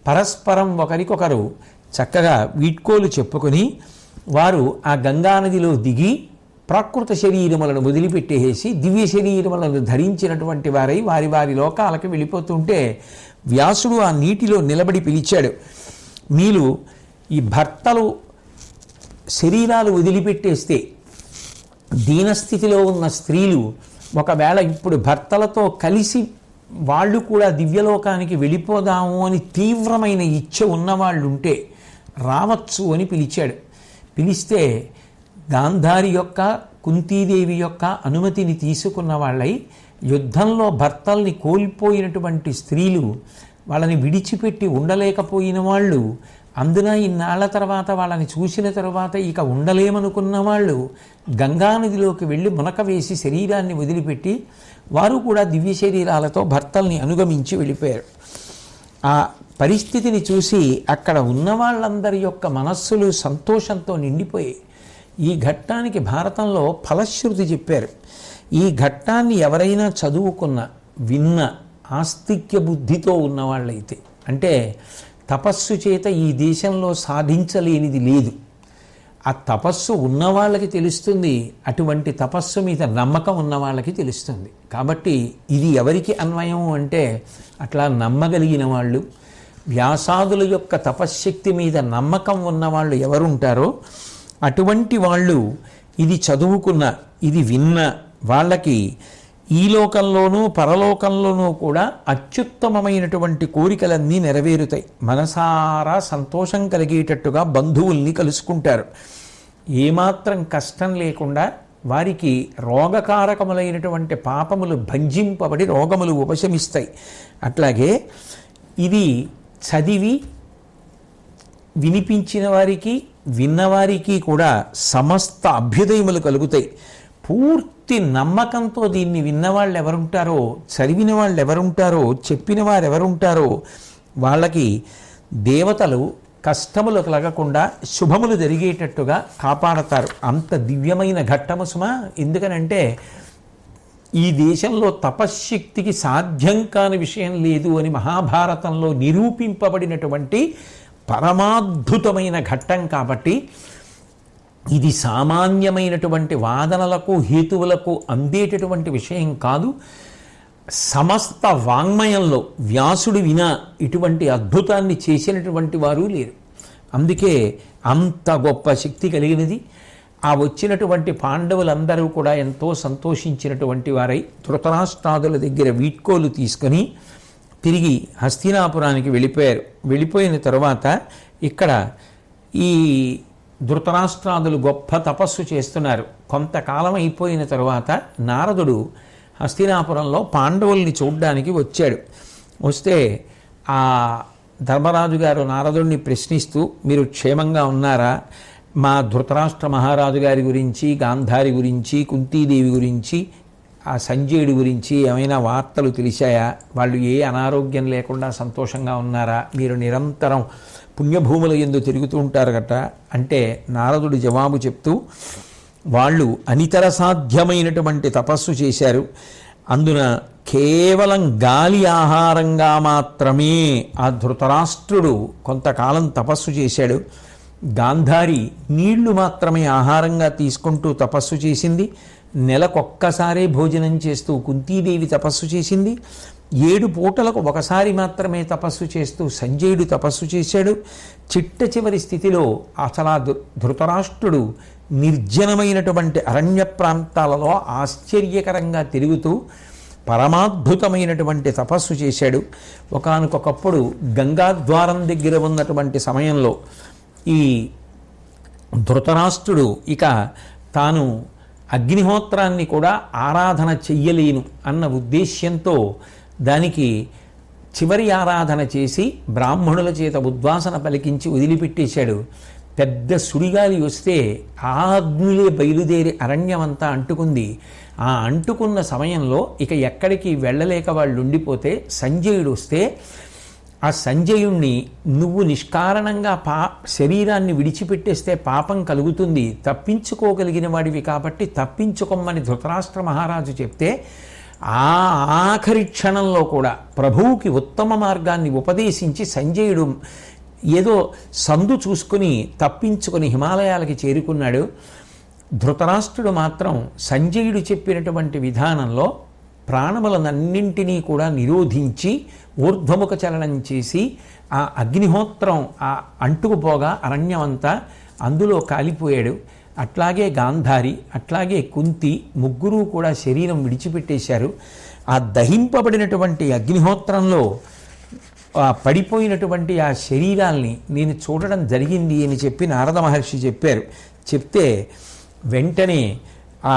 పరస్పరం ఒకరికొకరు చక్కగా వీడ్కోలు చెప్పుకొని వారు ఆ గంగానదిలో దిగి ప్రాకృత శరీరములను వదిలిపెట్టేసి దివ్య శరీరములను ధరించినటువంటి వారై వారి వారి లోకాలకు వెళ్ళిపోతుంటే వ్యాసుడు ఆ నీటిలో నిలబడి పిలిచాడు, మీరు ఈ భర్తలు శరీరాలు వదిలిపెట్టేస్తే దీనస్థితిలో ఉన్న స్త్రీలు ఒకవేళ ఇప్పుడు భర్తలతో కలిసి వాళ్ళు కూడా దివ్యలోకానికి వెళ్ళిపోదాము అని తీవ్రమైన ఇచ్చ ఉన్నవాళ్ళు ఉంటే రావచ్చు అని పిలిచాడు. పిలిస్తే గాంధారి యొక్క కుంతీదేవి యొక్క అనుమతిని తీసుకున్న వాళ్ళై యుద్ధంలో భర్తల్ని కోల్పోయినటువంటి స్త్రీలు, వాళ్ళని విడిచిపెట్టి ఉండలేకపోయిన వాళ్ళు, అందున ఇన్నాళ్ల తర్వాత వాళ్ళని చూసిన తర్వాత ఇక ఉండలేమనుకున్న వాళ్ళు గంగానదిలోకి వెళ్ళి మునక వేసి శరీరాన్ని వదిలిపెట్టి వారు కూడా దివ్య శరీరాలతో భర్తల్ని అనుగమించి వెళ్ళిపోయారు. ఆ పరిస్థితిని చూసి అక్కడ ఉన్న వాళ్ళందరి యొక్క మనస్సులు సంతోషంతో నిండిపోయాయి. ఈ ఘట్టానికి భారతంలో ఫలశ్రుతి చెప్పారు. ఈ ఘట్టాన్ని ఎవరైనా చదువుకున్న విన్న ఆస్తిక్య బుద్ధితో ఉన్నవాళ్ళైతే, అంటే తపస్సు చేత ఈ దేశంలో సాధించలేనిది లేదు, ఆ తపస్సు ఉన్నవాళ్ళకి తెలుస్తుంది, అటువంటి తపస్సు మీద నమ్మకం ఉన్న వాళ్ళకి తెలుస్తుంది. కాబట్టి ఇది ఎవరికి అన్వయం అంటే అట్లా నమ్మగలిగిన వాళ్ళు, వ్యాసాదుల యొక్క తపశ్శక్తి మీద నమ్మకం ఉన్నవాళ్ళు ఎవరుంటారో అటువంటి వాళ్ళు ఇది చదువుకున్న, ఇది విన్న వాళ్ళకి ఈ లోకంలోనూ పరలోకంలోనూ కూడా అత్యుత్తమమైనటువంటి కోరికలన్నీ నెరవేరుతాయి. మనసారా సంతోషం కలిగేటట్టుగా బంధువుల్ని కలుసుకుంటారు. ఏమాత్రం కష్టం లేకుండా వారికి రోగకారకములైనటువంటి పాపములు భంజింపబడి రోగములు ఉపశమిస్తాయి. అట్లాగే ఇది చదివి వినిపించిన వారికి విన్నవారికి కూడా సమస్త అభ్యుదయములు కలుగుతాయి. పూర్తి నమ్మకంతో దీన్ని విన్నవాళ్ళు ఎవరుంటారో, చదివిన వాళ్ళు ఎవరుంటారో, చెప్పిన వారు ఎవరుంటారో వాళ్ళకి దేవతలు కష్టములు కలగకుండా శుభములు జరిగేటట్టుగా కాపాడతారు. అంత దివ్యమైన ఘట్టము సుమా. ఎందుకనంటే ఈ దేశంలో తపశ్శక్తికి సాధ్యం కాని విషయం లేదు అని మహాభారతంలో నిరూపింపబడినటువంటి పరమాద్భుతమైన ఘట్టం కాబట్టి ఇది సామాన్యమైనటువంటి వాదనలకు హేతువులకు అందేటటువంటి విషయం కాదు. సమస్త వాంగ్మయంలో వ్యాసుడు వినా ఇటువంటి అద్భుతాన్ని చేసినటువంటి వారు లేరు. అందుకే అంత గొప్ప శక్తి కలిగినది. ఆ వచ్చినటువంటి పాండవులందరూ కూడా ఎంతో సంతోషించినటువంటి వారై ధృతరాష్ట్రాదుల దగ్గర వీడ్కోలు తీసుకొని తిరిగి హస్తినాపురానికి వెళ్ళిపోయారు. వెళ్ళిపోయిన తరువాత ఇక్కడ ఈ ధృతరాష్ట్రాదులు గొప్ప తపస్సు చేస్తున్నారు. కొంతకాలం అయిపోయిన తరువాత నారదుడు హస్తినాపురంలో పాండవుల్ని చూడ్డానికి వచ్చాడు. వస్తే ఆ ధర్మరాజు గారు నారదుడిని ప్రశ్నిస్తూ, మీరు క్షేమంగా ఉన్నారా? మా ధృతరాష్ట్ర మహారాజు గారి గురించి, గాంధారి గురించి, కుంతీదేవి గురించి, ఆ సంజయుడి గురించి ఏమైనా వార్తలు తెలిసాయా? వాళ్ళు ఏ అనారోగ్యం లేకుండా సంతోషంగా ఉన్నారా? మీరు నిరంతరం పుణ్యభూముల యందు తిరుగుతూ ఉంటారు గట అంటే నారదుడు జవాబు చెప్తూ, వాళ్ళు అనితర సాధ్యమైనటువంటి తపస్సు చేశారు. అందున కేవలం గాలి ఆహారంగా మాత్రమే ఆ ధృతరాష్ట్రుడు కొంతకాలం తపస్సు చేశాడు. గాంధారి నీళ్లు మాత్రమే ఆహారంగా తీసుకుంటూ తపస్సు చేసింది. నెలకొక్కసారే భోజనం చేస్తూ కుంతీదేవి తపస్సు చేసింది. 7 పూటలకు ఒకసారి మాత్రమే తపస్సు చేస్తూ సంజయుడు తపస్సు చేశాడు. చిట్ట చివరి స్థితిలో అసలు ధృతరాష్ట్రుడు నిర్జనమైనటువంటి అరణ్య ప్రాంతాలలో ఆశ్చర్యకరంగా తిరుగుతూ పరమాద్భుతమైనటువంటి తపస్సు చేశాడు. ఒకానొకప్పుడు గంగాద్వారం దగ్గర ఉన్నటువంటి సమయంలో ఈ ధృతరాష్ట్రుడు ఇక తాను అగ్నిహోత్రాన్ని కూడా ఆరాధన చెయ్యలేను అన్న ఉద్దేశ్యంతో దానికి చివరి ఆరాధన చేసి బ్రాహ్మణుల చేత ఉద్వాసన పలికించి వదిలిపెట్టేశాడు. పెద్ద సుడిగాలి వస్తే ఆ అగ్నులే బయలుదేరి అరణ్యమంతా అంటుకుంది. ఆ అంటుకున్న సమయంలో ఇక ఎక్కడికి వెళ్ళలేక వాళ్ళు ఉండిపోతే సంజయుడు వస్తే ఆ సంజయుణ్ణి, నువ్వు నిష్కారణంగా శరీరాన్ని విడిచిపెట్టేస్తే పాపం కలుగుతుంది, తప్పించుకోగలిగిన వాడివి కాబట్టి తప్పించుకోమని ధృతరాష్ట్ర మహారాజు చెప్తే ఆ ఆఖరి క్షణంలో కూడా ప్రభువుకి ఉత్తమ మార్గాన్ని ఉపదేశించి సంజయుడు ఏదో సందు చూసుకుని తప్పించుకొని హిమాలయాలకి చేరుకున్నాడు. ధృతరాష్ట్రుడు మాత్రం సంజయుడు చెప్పినటువంటి విధానంలో ప్రాణములనన్నింటినీ కూడా నిరోధించి ఊర్ధ్వముఖ చలనం చేసి ఆ అగ్నిహోత్రం ఆ అంటుకుపోగా అరణ్యమంతా అందులో కాలిపోయాడు. అట్లాగే గాంధారి, అట్లాగే కుంతి, ముగ్గురు కూడా శరీరం విడిచిపెట్టేశారు. ఆ దహింపబడినటువంటి అగ్నిహోత్రంలో పడిపోయినటువంటి ఆ శరీరాల్ని నేను చూడడం జరిగింది అని చెప్పి నారద మహర్షి చెప్పారు. చెప్తే వెంటనే ఆ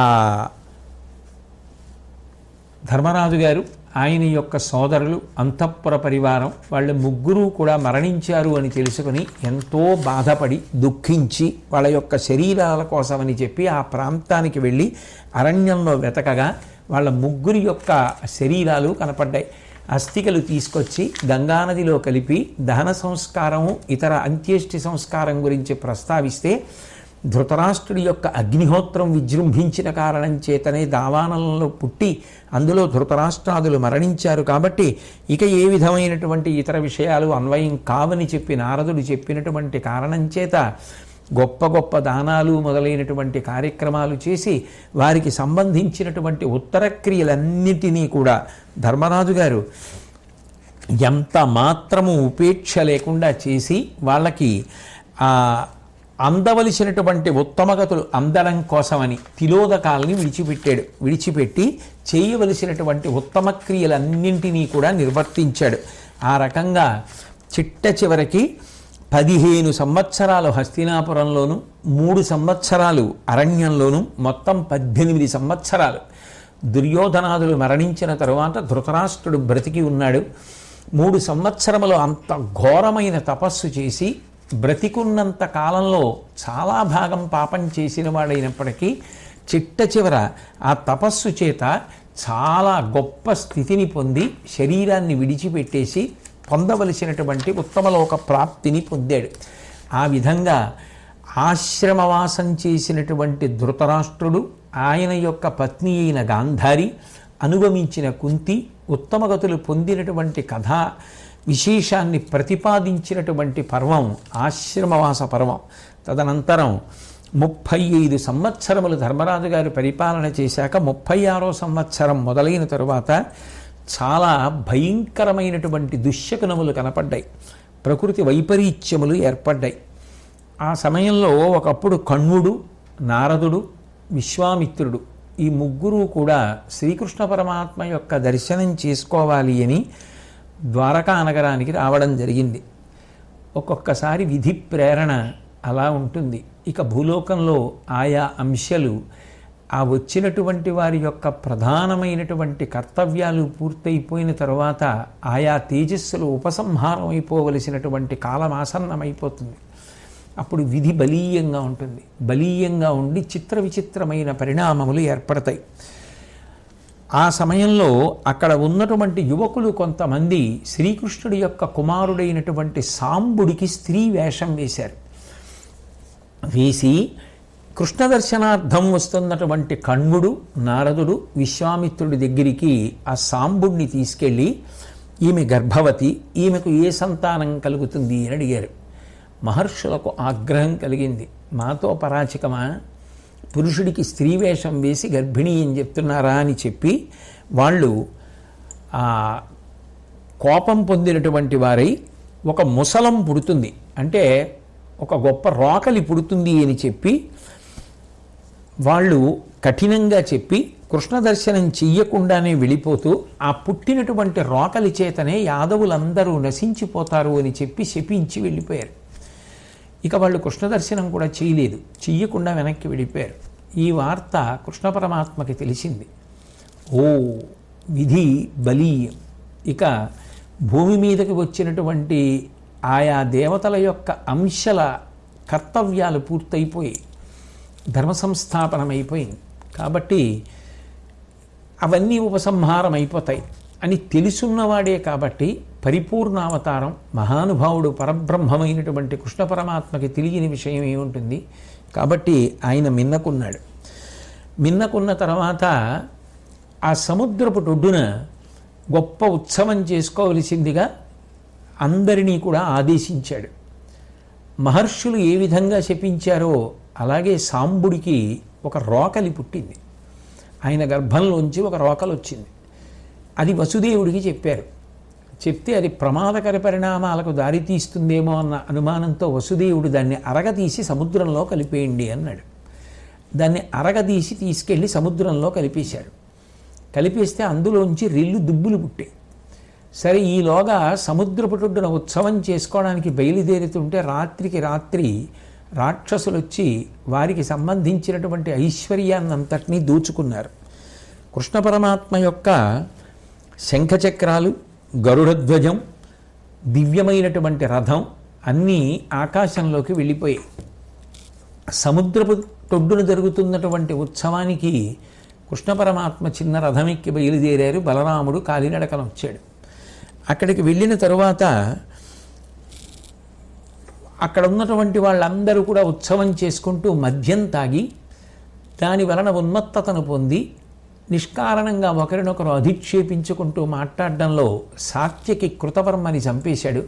ధర్మరాజు గారు, ఆయన యొక్క సోదరులు, అంతఃపుర పరివారం వాళ్ళ ముగ్గురు కూడా మరణించారు అని తెలుసుకుని ఎంతో బాధపడి దుఃఖించి వాళ్ళ యొక్క శరీరాల కోసమని చెప్పి ఆ ప్రాంతానికి వెళ్ళి అరణ్యంలో వెతకగా వాళ్ళ ముగ్గురి యొక్క శరీరాలు కనపడ్డాయి. అస్థికలు తీసుకొచ్చి గంగానదిలో కలిపి దహన సంస్కారము, ఇతర అంత్యేష్టి సంస్కారం గురించి ప్రస్తావిస్తే ధృతరాష్ట్రుడి యొక్క అగ్నిహోత్రం విజృంభించిన కారణం చేతనే దావానలంలో పుట్టి అందులో ధృతరాష్ట్రాదులు మరణించారు కాబట్టి ఇక ఏ విధమైనటువంటి ఇతర విషయాలు అన్వయం కావని చెప్పి నారదుడు చెప్పినటువంటి కారణం చేత గొప్ప గొప్ప దానాలు మొదలైనటువంటి కార్యక్రమాలు చేసి వారికి సంబంధించినటువంటి ఉత్తర క్రియలన్నిటినీ కూడా ధర్మరాజు గారు ఎంత మాత్రము ఉపేక్ష లేకుండా చేసి వాళ్ళకి అందవలసినటువంటి ఉత్తమగతులు అందడం కోసమని తిలోదకాలని విడిచిపెట్టి చేయవలసినటువంటి ఉత్తమ క్రియలన్నింటినీ కూడా నిర్వర్తించాడు. ఆ రకంగా చిట్ట చివరికి 15 సంవత్సరాలు హస్తినాపురంలోను, 3 సంవత్సరాలు అరణ్యంలోను, మొత్తం 18 సంవత్సరాలు. దుర్యోధనాదులు మరణించిన తరువాత ధృతరాష్ట్రుడు బ్రతికి ఉన్నాడు. 3 సంవత్సరములు అంత ఘోరమైన తపస్సు చేసి బ్రతికున్నంత కాలంలో చాలా భాగం పాపం చేసిన వాడైనప్పటికీ చిట్ట చివర ఆ తపస్సు చేత చాలా గొప్ప స్థితిని పొంది శరీరాన్ని విడిచిపెట్టేసి పొందవలసినటువంటి ఉత్తమలోక ప్రాప్తిని పొందాడు. ఆ విధంగా ఆశ్రమవాసం చేసినటువంటి ధృతరాష్ట్రుడు, ఆయన యొక్క పత్ని అయిన గాంధారి, అనుగమించిన కుంతి, ఉత్తమగతులు పొందినటువంటి కథా విశేషాన్ని ప్రతిపాదించినటువంటి పర్వం ఆశ్రమవాస పర్వం. తదనంతరం 35 సంవత్సరములు ధర్మరాజు గారు పరిపాలన చేశాక 36వ సంవత్సరం మొదలైన తరువాత చాలా భయంకరమైనటువంటి దుశ్శకునములు కనపడ్డాయి. ప్రకృతి వైపరీత్యములు ఏర్పడ్డాయి. ఆ సమయంలో ఒకప్పుడు కణ్వుడు, నారదుడు, విశ్వామిత్రుడు ఈ ముగ్గురు కూడా శ్రీకృష్ణ పరమాత్మ యొక్క దర్శనం చేసుకోవాలి అని ద్వారకా నగరానికి రావడం జరిగింది. ఒక్కొక్కసారి విధి ప్రేరణ అలా ఉంటుంది. ఇక భూలోకంలో ఆయా అంశాలు ఆ వచ్చినటువంటి వారి యొక్క ప్రధానమైనటువంటి కర్తవ్యాలు పూర్తయిపోయిన తరువాత ఆయా తేజస్సులు ఉపసంహారం అయిపోవలసినటువంటి కాలమాసన్నమైపోతుంది. అప్పుడు విధి బలీయంగా ఉంటుంది. బలీయంగా ఉండి చిత్ర విచిత్రమైన పరిణామములు ఏర్పడతాయి. ఆ సమయంలో అక్కడ ఉన్నటువంటి యువకులు కొంతమంది శ్రీకృష్ణుడి యొక్క కుమారుడైనటువంటి సాంబుడికి స్త్రీ వేషం వేశారు. వేసి కృష్ణ దర్శనార్థం వస్తున్నటువంటి కణ్వుడు, నారదుడు, విశ్వామిత్రుడి దగ్గరికి ఆ సాంబుడిని తీసుకెళ్ళి ఈమె గర్భవతి, ఈమెకు ఏ సంతానం కలుగుతుంది అని అడిగారు. మహర్షులకు ఆగ్రహం కలిగింది. మాతో పరాచికమా, పురుషుడికి స్త్రీ వేషం వేసి గర్భిణీ అని చెప్తున్నారా అని చెప్పి వాళ్ళు కోపం పొందినటువంటి వారై ఒక ముసలం పుడుతుంది అంటే ఒక గొప్ప రోకలి పుడుతుంది అని చెప్పి వాళ్ళు కఠినంగా చెప్పి కృష్ణ దర్శనం చెయ్యకుండానే వెళ్ళిపోతూ ఆ పుట్టినటువంటి రోకలి చేతనే యాదవులందరూ నశించిపోతారు అని చెప్పి శపించి వెళ్ళిపోయారు. ఇక వాళ్ళు కృష్ణ దర్శనం కూడా చేయలేదు, చెయ్యకుండా వెనక్కి వెళ్ళిపోయారు. ఈ వార్త కృష్ణ పరమాత్మకి తెలిసింది. ఓ విధి బలీయం. ఇక భూమి మీదకి వచ్చినటువంటి ఆయా దేవతల యొక్క అంశల కర్తవ్యాలు పూర్తయిపోయి ధర్మ సంస్థాపనమైపోయింది కాబట్టి అవన్నీ ఉపసంహారం అయిపోతాయి అని తెలుసున్నవాడే కాబట్టి పరిపూర్ణావతారం మహానుభావుడు పరబ్రహ్మమైనటువంటి కృష్ణ పరమాత్మకి తెలియని విషయం ఏముంటుంది. కాబట్టి ఆయన మిన్నకున్నాడు. మిన్నకున్న తర్వాత ఆ సముద్రపు ఒడ్డున గొప్ప ఉత్సవం చేసుకోవలసిందిగా అందరినీ కూడా ఆదేశించాడు. మహర్షులు ఏ విధంగా శపించారో అలాగే సాంబుడికి ఒక రోకలి పుట్టింది. ఆయన గర్భంలోంచి ఒక రోకలు వచ్చింది. అది వసుదేవుడికి చెప్పారు. చెప్తే అది ప్రమాదకర పరిణామాలకు దారితీస్తుందేమో అన్న అనుమానంతో వసుదేవుడు దాన్ని అరగదీసి సముద్రంలో కలిపేయండి అన్నాడు. దాన్ని అరగదీసి తీసుకెళ్ళి సముద్రంలో కలిపేశాడు. కలిపేస్తే అందులోంచి రెల్లు దుబ్బులు పుట్టాయి. సరే, ఈలోగా సముద్రపుటొడ్డున ఉత్సవం చేసుకోవడానికి బయలుదేరుతుంటే రాత్రికి రాత్రి రాక్షసులు వచ్చి వారికి సంబంధించినటువంటి ఐశ్వర్యాన్నంతటినీ దోచుకున్నారు. కృష్ణ పరమాత్మ యొక్క శంఖచక్రాలు, గరుడధ్వజం, దివ్యమైనటువంటి రథం అన్నీ ఆకాశంలోకి వెళ్ళిపోయాయి. సముద్రపు టొడ్డున జరుగుతున్నటువంటి ఉత్సవానికి కృష్ణ పరమాత్మ చిన్న రథం ఎక్కి బయలుదేరారు. బలరాముడు కాలినడకన వచ్చాడు. అక్కడికి వెళ్ళిన తరువాత అక్కడ ఉన్నటువంటి వాళ్ళందరూ కూడా ఉత్సవం చేసుకుంటూ మద్యం తాగి దాని వలన ఉన్మత్తతను పొంది నిష్కారణంగా ఒకరినొకరు అధిక్షేపించుకుంటూ మాట్లాడడంలో సాత్యకి కృతవర్మని చంపేశాడు.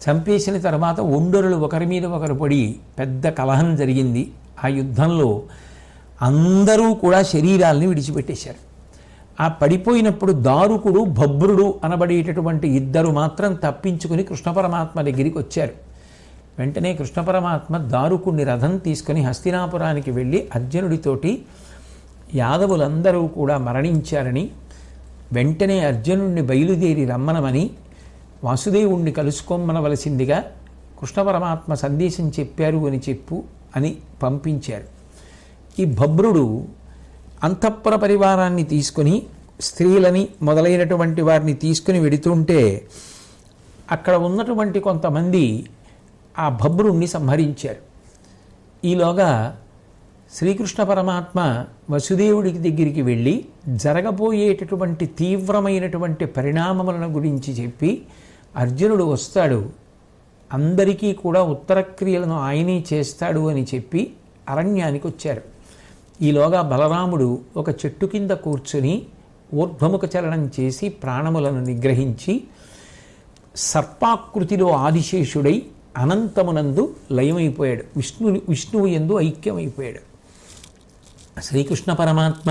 చంపేసిన తర్వాత ఒండరులు ఒకరి మీద ఒకరు పడి పెద్ద కలహం జరిగింది. ఆ యుద్ధంలో అందరూ కూడా శరీరాల్ని విడిచిపెట్టేశారు. ఆ పడిపోయినప్పుడు దారుకుడు, భబ్రుడు అనబడేటటువంటి ఇద్దరు మాత్రం తప్పించుకుని కృష్ణ పరమాత్మ దగ్గరికి వచ్చారు. వెంటనే కృష్ణ పరమాత్మ దారుకుడిని రథం తీసుకుని హస్తినాపురానికి వెళ్ళి అర్జునుడితోటి యాదవులందరూ కూడా మరణించారని, వెంటనే అర్జునుడిని బయలుదేరి రమ్మనమని, వాసుదేవుణ్ణి కలుసుకోమనవలసిందిగా కృష్ణ పరమాత్మ సందేశం చెప్పారు అని చెప్పు అని పంపించారు. ఈ భబ్రుడు అంతఃపుర పరివారాన్ని తీసుకుని స్త్రీలని మొదలైనటువంటి వారిని తీసుకుని వెడుతుంటే అక్కడ ఉన్నటువంటి కొంతమంది ఆ భబ్రుణ్ణి సంహరించారు. ఈలోగా శ్రీకృష్ణ పరమాత్మ వసుదేవుడికి దగ్గరికి వెళ్ళి జరగబోయేటటువంటి తీవ్రమైనటువంటి పరిణామములను గురించి చెప్పి, అర్జునుడు వస్తాడు, అందరికీ కూడా ఉత్తరక్రియలను ఆయనే చేస్తాడు అని చెప్పి అరణ్యానికి వచ్చారు. ఈలోగా బలరాముడు ఒక చెట్టు కింద కూర్చుని ఊర్ధ్వముఖ చలనం చేసి ప్రాణములను నిగ్రహించి సర్పాకృతిలో ఆదిశేషుడై అనంతమునందు లయమైపోయాడు. విష్ణువు యందు ఐక్యమైపోయాడు. శ్రీకృష్ణ పరమాత్మ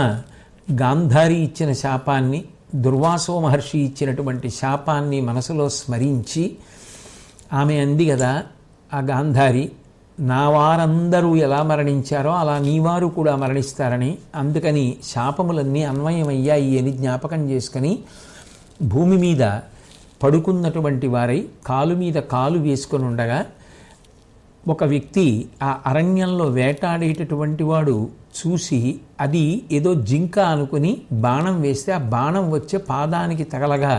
గాంధారి ఇచ్చిన శాపాన్ని, దుర్వాసో మహర్షి ఇచ్చినటువంటి శాపాన్ని మనసులో స్మరించి, ఆమె అంది కదా ఆ గాంధారి, నా వారందరూ ఎలా మరణించారో అలా నీవారు కూడా మరణిస్తారని, అందుకని శాపములన్నీ అన్వయమయ్యాయి అని జ్ఞాపకం చేసుకుని భూమి మీద పడుకున్నటువంటి వారై కాలు మీద కాలు వేసుకొని ఉండగా ఒక వ్యక్తి ఆ అరణ్యంలో వేటాడేటటువంటి వాడు చూసి అది ఏదో జింక అనుకుని బాణం వేస్తే ఆ బాణం వచ్చే పాదానికి తగలగా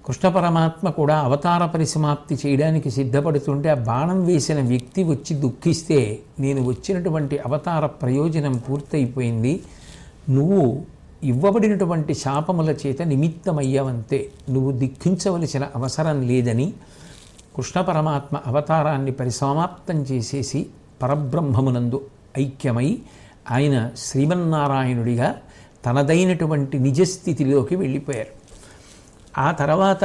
కృష్ణ పరమాత్మ కూడా అవతార పరిసమాప్తి చేయడానికి సిద్ధపడుతుంటే ఆ బాణం వేసిన వ్యక్తి వచ్చి దుఃఖిస్తే, నేను వచ్చినటువంటి అవతార ప్రయోజనం పూర్తయిపోయింది, నువ్వు ఇవ్వబడినటువంటి శాపముల చేత నిమిత్తమయ్యావంతే, నువ్వు దుఃఖించవలసిన అవసరం లేదని కృష్ణ పరమాత్మ అవతారాన్ని పరిసమాప్తం చేసేసి పరబ్రహ్మమునందు ఐక్యమై ఆయన శ్రీమన్నారాయణుడిగా తనదైనటువంటి నిజస్థితిలోకి వెళ్ళిపోయారు. ఆ తర్వాత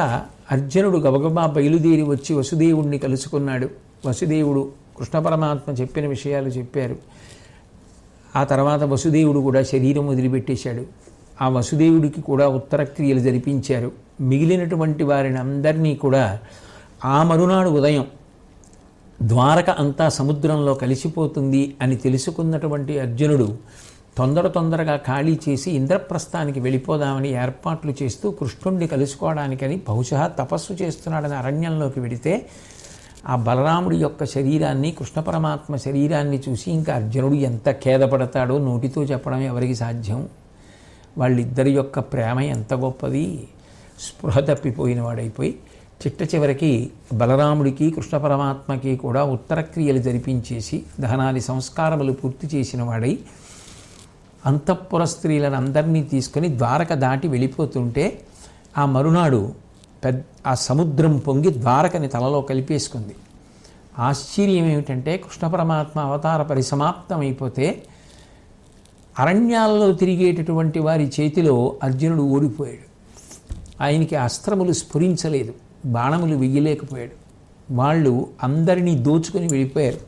అర్జునుడు గబగబా బయలుదేరి వచ్చి వసుదేవుణ్ణి కలుసుకున్నాడు. వసుదేవుడు కృష్ణ పరమాత్మ చెప్పిన విషయాలు చెప్పారు. ఆ తర్వాత వసుదేవుడు కూడా శరీరం వదిలిపెట్టేశాడు. ఆ వసుదేవుడికి కూడా ఉత్తర క్రియలు జరిపించారు. మిగిలినటువంటి వారిని అందరినీ కూడా ఆ మరునాడు ఉదయం ద్వారక అంతా సముద్రంలో కలిసిపోతుంది అని తెలుసుకున్నటువంటి అర్జునుడు తొందరగా ఖాళీ చేసి ఇంద్రప్రస్థానికి వెళ్ళిపోదామని ఏర్పాట్లు చేస్తూ కృష్ణుణ్ణి కలుసుకోవడానికని బహుశా తపస్సు చేస్తున్నాడని అరణ్యంలోకి వెడితే ఆ బలరాముడి యొక్క శరీరాన్ని, కృష్ణ పరమాత్మ శరీరాన్ని చూసి ఇంకా అర్జునుడు ఎంత ఖేదపడతాడో నోటితో చెప్పడం ఎవరికి సాధ్యం. వాళ్ళిద్దరి యొక్క ప్రేమ ఎంత గొప్పది. స్పృహ తప్పిపోయిన వాడైపోయి చిట్ట చివరికి బలరాముడికి కృష్ణ పరమాత్మకి కూడా ఉత్తర క్రియలు జరిపించేసి దహనాది సంస్కారములు పూర్తి చేసిన వాడై అంతఃపుర స్త్రీలను అందరినీ తీసుకొని ద్వారక దాటి వెళ్ళిపోతుంటే ఆ మరునాడు ఆ సముద్రం పొంగి ద్వారకని తలలో కలిపేసుకుంది. ఆశ్చర్యం ఏమిటంటే కృష్ణ పరమాత్మ అవతార పరిసమాప్తం అయిపోతే అరణ్యాలలో తిరిగేటటువంటి వారి చేతిలో అర్జునుడు ఓడిపోయాడు. ఆయనకి అస్త్రములు స్ఫురించలేదు, బాణములు వెయ్యలేకపోయాడు. వాళ్ళు అందరినీ దోచుకొని వెళ్ళిపోయారు.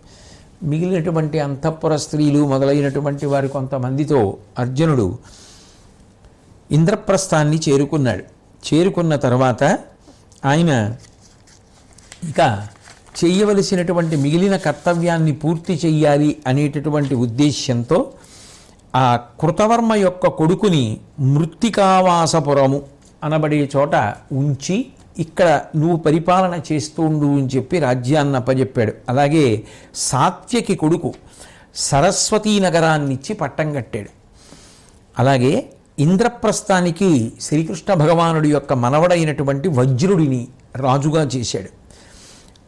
మిగిలినటువంటి అంతఃపుర స్త్రీలు మొదలైనటువంటి వారి కొంతమందితో అర్జునుడు ఇంద్రప్రస్థాన్ని చేరుకున్నాడు. చేరుకున్న తర్వాత ఆయన ఇక చేయవలసినటువంటి మిగిలిన కర్తవ్యాన్ని పూర్తి చెయ్యాలి అనేటటువంటి ఉద్దేశ్యంతో ఆ కృతవర్మ యొక్క కొడుకుని మృత్తికావాసపురము అనబడే చోట ఉంచి ఇక్కడ నువ్వు పరిపాలన చేస్తూ ఉండు అని చెప్పి రాజ్యాన్ని అప్పజెప్పాడు. అలాగే సాత్యకి కొడుకు సరస్వతీ నగరాన్నిచ్చి పట్టం కట్టాడు. అలాగే ఇంద్రప్రస్థానికి శ్రీకృష్ణ భగవానుడి యొక్క మనవడైనటువంటి వజ్రుడిని రాజుగా చేశాడు.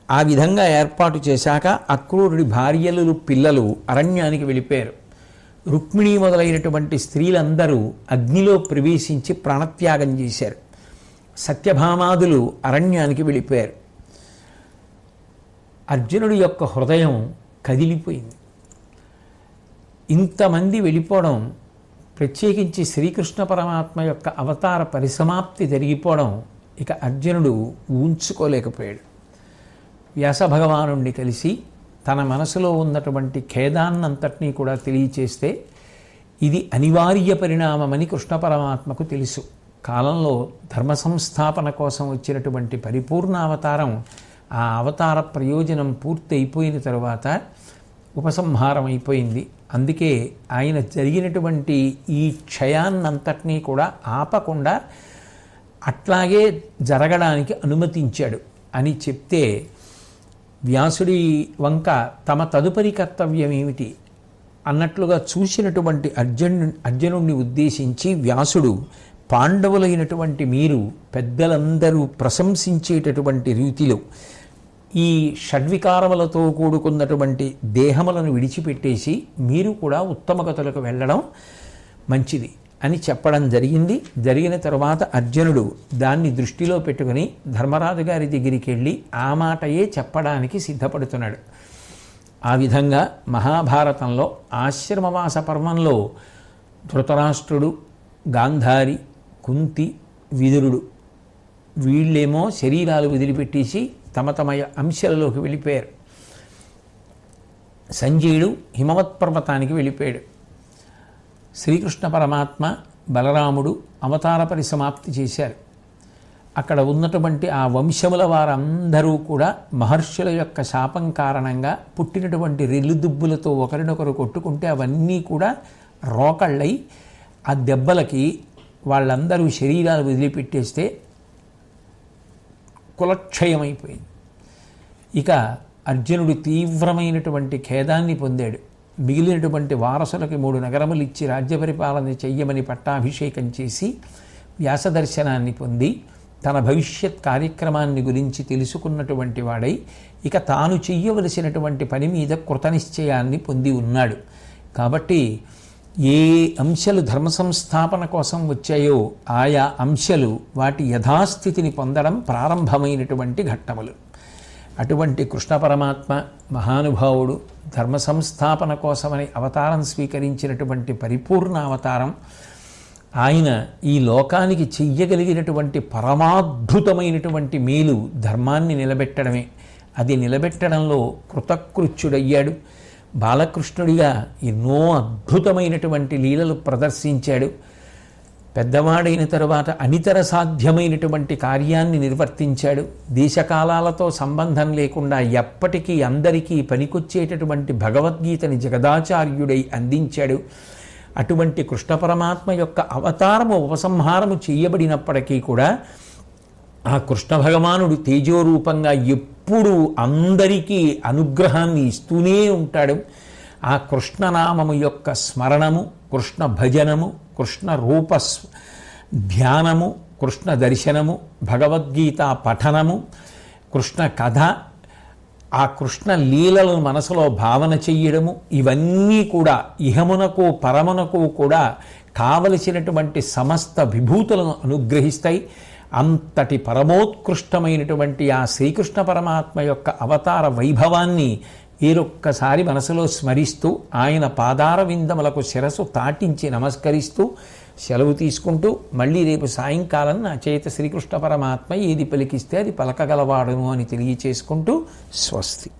ఆ విధంగా ఏర్పాటు చేశాక అక్రూరుడి భార్యలు పిల్లలు అరణ్యానికి వెళ్ళిపోయారు. రుక్మిణి మొదలైనటువంటి స్త్రీలందరూ అగ్నిలో ప్రవేశించి ప్రాణత్యాగం చేశారు. సత్యభామాదులు అరణ్యానికి వెళ్ళిపోయారు. అర్జునుడి యొక్క హృదయం కదిలిపోయింది. ఇంతమంది వెళ్ళిపోవడం, ప్రత్యేకించి శ్రీకృష్ణ పరమాత్మ యొక్క అవతార పరిసమాప్తి జరిగిపోవడం ఇక అర్జునుడు ఊంచుకోలేకపోయాడు. వ్యాస భగవానుణ్ణి కలిసి తన మనసులో ఉన్నటువంటి ఖేదాన్నంతటినీ కూడా తెలియచేస్తే ఇది అనివార్య పరిణామమని కృష్ణ పరమాత్మకు తెలుసు. కాలంలో ధర్మ సంస్థాపన కోసం వచ్చినటువంటి పరిపూర్ణ అవతారం, ఆ అవతార ప్రయోజనం పూర్తి అయిపోయిన తరువాత ఉపసంహారం అయిపోయింది. అందుకే ఆయన జరిగినటువంటి ఈ క్షయాన్నంతటినీ కూడా ఆపకుండా అట్లాగే జరగడానికి అనుమతించాడు అని చెప్తే, వ్యాసుడి వంక తమ తదుపరి కర్తవ్యం ఏమిటి అన్నట్లుగా చూసినటువంటి అర్జునుడిని ఉద్దేశించి వ్యాసుడు, పాండవులైనటువంటి మీరు పెద్దలందరూ ప్రశంసించేటటువంటి రీతిలో ఈ షడ్వికారములతో కూడుకున్నటువంటి దేహములను విడిచిపెట్టేసి మీరు కూడా ఉత్తమగతులకు వెళ్ళడం మంచిది అని చెప్పడం జరిగింది. జరిగిన తరువాత అర్జునుడు దాన్ని దృష్టిలో పెట్టుకుని ధర్మరాజు గారి దగ్గరికి వెళ్ళి ఆ మాటయే చెప్పడానికి సిద్ధపడుతున్నాడు. ఆ విధంగా మహాభారతంలో ఆశ్రమవాస పర్వంలో ధృతరాష్ట్రుడు, గాంధారి, కుంతి, విదురుడు వీళ్ళేమో శరీరాలు వదిలిపెట్టేసి తమ తమ అంశాలలోకి వెళ్ళిపోయారు. సంజయుడు హిమవత్ పర్వతానికి వెళ్ళిపోయాడు. శ్రీకృష్ణ పరమాత్మ, బలరాముడు అవతార పరిసమాప్తి చేశారు. అక్కడ ఉన్నటువంటి ఆ వంశముల వారందరూ కూడా మహర్షుల యొక్క శాపం కారణంగా పుట్టినటువంటి రెల్లుదుబ్బులతో ఒకరినొకరు కొట్టుకుంటే అవన్నీ కూడా రోకళ్ళై ఆ దెబ్బలకి వాళ్ళందరూ శరీరాలు వదిలిపెట్టేస్తే కులక్షయమైపోయింది. ఇక అర్జునుడు తీవ్రమైనటువంటి ఖేదాన్ని పొందాడు. మిగిలినటువంటి వారసులకి 3 నగరములు ఇచ్చి రాజ్య పరిపాలన చెయ్యమని పట్టాభిషేకం చేసి వ్యాసదర్శనాన్ని పొంది తన భవిష్యత్ కార్యక్రమాన్ని గురించి తెలుసుకున్నటువంటి వాడై ఇక తాను చెయ్యవలసినటువంటి పని మీద కృతనిశ్చయాన్ని పొంది ఉన్నాడు. కాబట్టి ఏ అంశాలు ధర్మ సంస్థాపన కోసం వచ్చాయో ఆయా అంశాలు వాటి యథాస్థితిని పొందడం ప్రారంభమైనటువంటి ఘట్టములు. అటువంటి కృష్ణ పరమాత్మ మహానుభావుడు ధర్మ సంస్థాపన కోసమని అవతారం స్వీకరించినటువంటి పరిపూర్ణ అవతారం. ఆయన ఈ లోకానికి చెయ్యగలిగినటువంటి పరమాద్భుతమైనటువంటి మేలు ధర్మాన్ని నిలబెట్టడమే. అది నిలబెట్టడంలో కృతకృత్యుడయ్యాడు. బాలకృష్ణుడిగా ఎన్నో అద్భుతమైనటువంటి లీలలు ప్రదర్శించాడు. పెద్దవాడైన తరువాత అనితర సాధ్యమైనటువంటి కార్యాన్ని నిర్వర్తించాడు. దేశకాలాలతో సంబంధం లేకుండా ఎప్పటికీ అందరికీ పనికొచ్చేటటువంటి భగవద్గీతని జగదాచార్యుడై అందించాడు. అటువంటి కృష్ణ పరమాత్మ యొక్క అవతారము ఉపసంహారము చేయబడినప్పటికీ కూడా ఆ కృష్ణ భగవానుడు తేజోరూపంగా ఎప్పుడూ అందరికీ అనుగ్రహాన్ని ఇస్తూనే ఉంటాడు. ఆ కృష్ణనామము యొక్క స్మరణము, కృష్ణ భజనము, కృష్ణ రూప ధ్యానము, కృష్ణ దర్శనము, భగవద్గీత పఠనము, కృష్ణ కథ, ఆ కృష్ణ లీలలను మనసులో భావన చెయ్యడము, ఇవన్నీ కూడా ఇహమునకు పరమునకు కూడా కావలసినటువంటి సమస్త విభూతులను అనుగ్రహిస్తాయి. అంతటి పరమోత్కృష్టమైనటువంటి ఆ శ్రీకృష్ణ పరమాత్మ యొక్క అవతార వైభవాన్ని వేరొక్కసారి మనసులో స్మరిస్తూ ఆయన పాదార విందములకు శిరసు తాటించి నమస్కరిస్తూ సెలవు తీసుకుంటూ మళ్ళీ రేపు సాయంకాలం నా చేత శ్రీకృష్ణ పరమాత్మ ఏది పలికిస్తే అది పలకగలవాడును అని తెలియచేసుకుంటూ స్వస్తి.